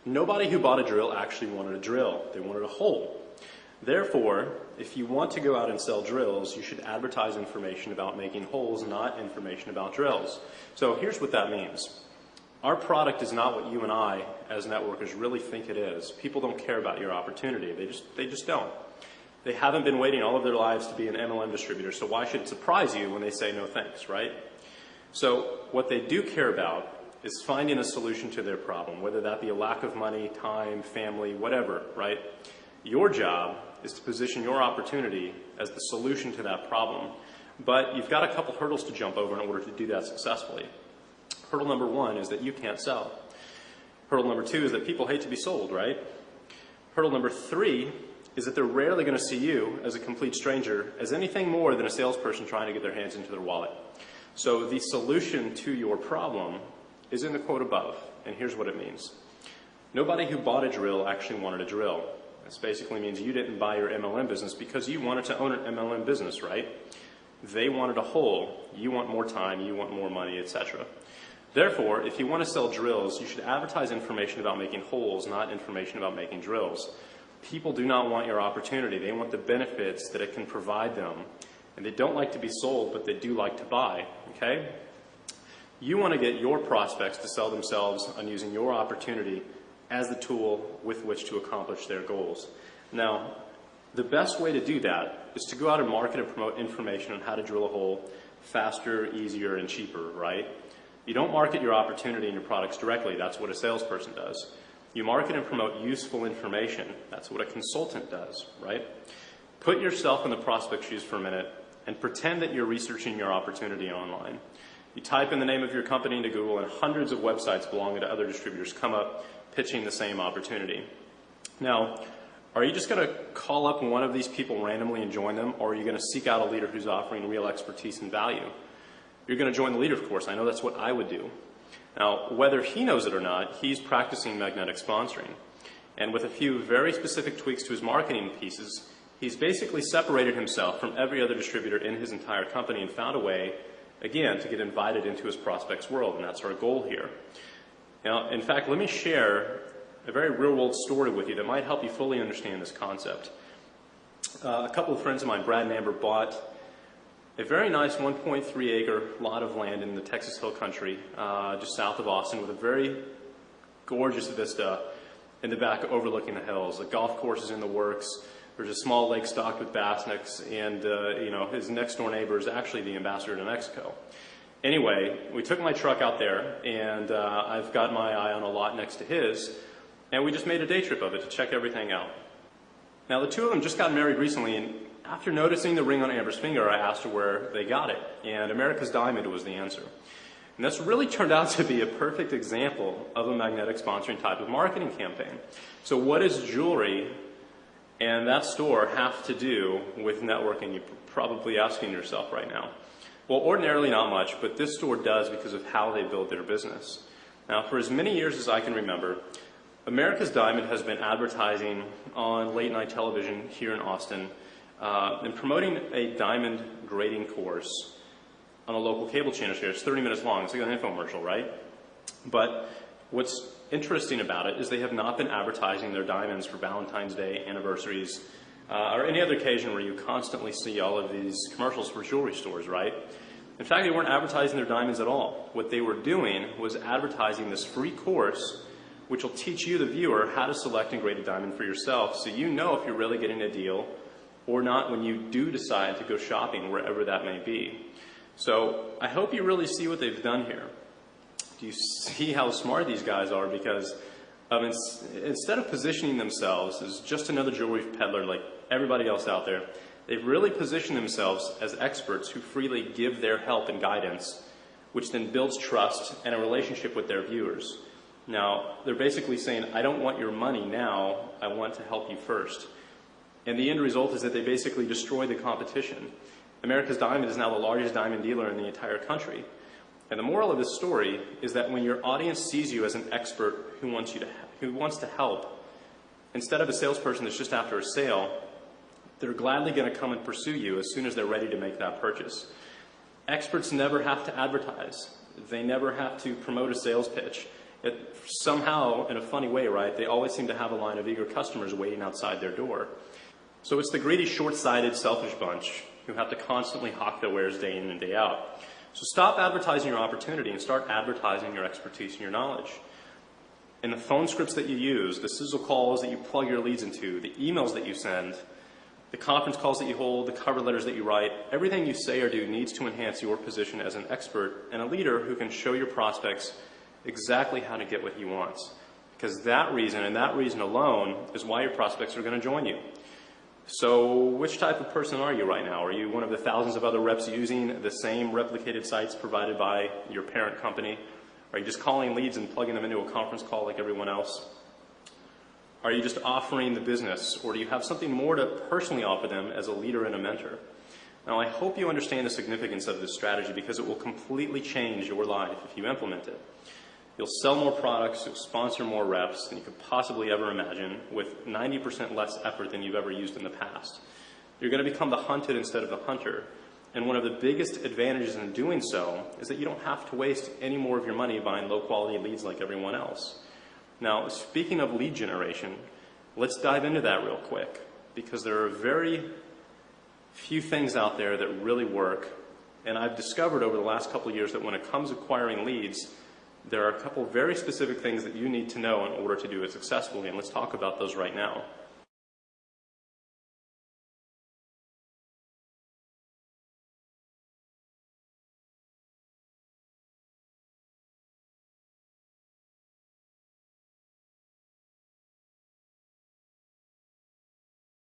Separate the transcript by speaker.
Speaker 1: Nobody who bought a drill actually wanted a drill. They wanted a hole. Therefore, if you want to go out and sell drills, you should advertise information about making holes, not information about drills. So here's what that means. Our product is not what you and I, as networkers, really think it is. People don't care about your opportunity. They just don't. They haven't been waiting all of their lives to be an MLM distributor, so why should it surprise you when they say no thanks, right? So what they do care about is finding a solution to their problem, whether that be a lack of money, time, family, whatever, right? Your job is to position your opportunity as the solution to that problem, but you've got a couple hurdles to jump over in order to do that successfully. Hurdle number one is that you can't sell. Hurdle number two is that people hate to be sold, right? Hurdle number three is that they're rarely going to see you as a complete stranger as anything more than a salesperson trying to get their hands into their wallet. So the solution to your problem is in the quote above, and here's what it means. Nobody who bought a drill actually wanted a drill. This basically means you didn't buy your MLM business because you wanted to own an MLM business, right? They wanted a hole. You want more time, you want more money, etc. Therefore, if you want to sell drills, you should advertise information about making holes, not information about making drills. People do not want your opportunity. They want the benefits that it can provide them. And they don't like to be sold, but they do like to buy, okay? You want to get your prospects to sell themselves on using your opportunity as the tool with which to accomplish their goals. Now, the best way to do that is to go out and market and promote information on how to drill a hole faster, easier, and cheaper, right? You don't market your opportunity and your products directly. That's what a salesperson does. You market and promote useful information. That's what a consultant does, right? Put yourself in the prospect's shoes for a minute and pretend that you're researching your opportunity online. You type in the name of your company into Google and hundreds of websites belonging to other distributors come up pitching the same opportunity. Now, are you just going to call up one of these people randomly and join them, or are you going to seek out a leader who's offering real expertise and value? You're going to join the leader, of course. I know that's what I would do. Now, whether he knows it or not, he's practicing magnetic sponsoring. And with a few very specific tweaks to his marketing pieces, he's basically separated himself from every other distributor in his entire company and found a way, again, to get invited into his prospect's world, and that's our goal here. Now, in fact, let me share a very real-world story with you that might help you fully understand this concept. A couple of friends of mine, Brad and Amber, bought a very nice 1.3-acre lot of land in the Texas Hill Country, just south of Austin, with a very gorgeous vista in the back overlooking the hills. A golf course is in the works. There's a small lake stocked with bass necks, and his next-door neighbor is actually the ambassador to Mexico. Anyway, we took my truck out there, and I've got my eye on a lot next to his, and we just made a day trip of it to check everything out. Now, the two of them just got married recently, and after noticing the ring on Amber's finger, I asked her where they got it, and America's Diamond was the answer. And this really turned out to be a perfect example of a magnetic sponsoring type of marketing campaign. So what does jewelry and that store have to do with networking? You're probably asking yourself right now. Well, ordinarily not much, but this store does because of how they build their business. Now, for as many years as I can remember, America's Diamond has been advertising on late-night television here in Austin and promoting a diamond grading course on a local cable channel here. It's 30 minutes long. It's like an infomercial, right? But what's interesting about it is they have not been advertising their diamonds for Valentine's Day, anniversaries, or any other occasion where you constantly see all of these commercials for jewelry stores, right? In fact, they weren't advertising their diamonds at all. What they were doing was advertising this free course which will teach you, the viewer, how to select and grade a diamond for yourself so you know if you're really getting a deal or not when you do decide to go shopping wherever that may be. So I hope you really see what they've done here. Do you see how smart these guys are? Because instead of positioning themselves as just another jewelry peddler like everybody else out there, they've really positioned themselves as experts who freely give their help and guidance, which then builds trust and a relationship with their viewers. Now, they're basically saying, I don't want your money now, I want to help you first. And the end result is that they basically destroy the competition. America's Diamond is now the largest diamond dealer in the entire country. And the moral of this story is that when your audience sees you as an expert who wants to help, instead of a salesperson that's just after a sale, they're gladly going to come and pursue you as soon as they're ready to make that purchase. Experts never have to advertise. They never have to promote a sales pitch. somehow, in a funny way, right, they always seem to have a line of eager customers waiting outside their door. So it's the greedy, short-sighted, selfish bunch who have to constantly hawk their wares day in and day out. So stop advertising your opportunity and start advertising your expertise and your knowledge. In the phone scripts that you use, the sizzle calls that you plug your leads into, the emails that you send, the conference calls that you hold, the cover letters that you write, everything you say or do needs to enhance your position as an expert and a leader who can show your prospects exactly how to get what he wants. Because that reason, and that reason alone, is why your prospects are going to join you. So which type of person are you right now? Are you one of the thousands of other reps using the same replicated sites provided by your parent company? Are you just calling leads and plugging them into a conference call like everyone else? Are you just offering the business, or do you have something more to personally offer them as a leader and a mentor? Now, I hope you understand the significance of this strategy because it will completely change your life if you implement it. You'll sell more products, you'll sponsor more reps than you could possibly ever imagine with 90% less effort than you've ever used in the past. You're going to become the hunted instead of the hunter. And one of the biggest advantages in doing so is that you don't have to waste any more of your money buying low-quality leads like everyone else. Now, speaking of lead generation, let's dive into that real quick because there are very few things out there that really work. And I've discovered over the last couple of years that when it comes to acquiring leads, there are a couple very specific things that you need to know in order to do it successfully, and let's talk about those right now.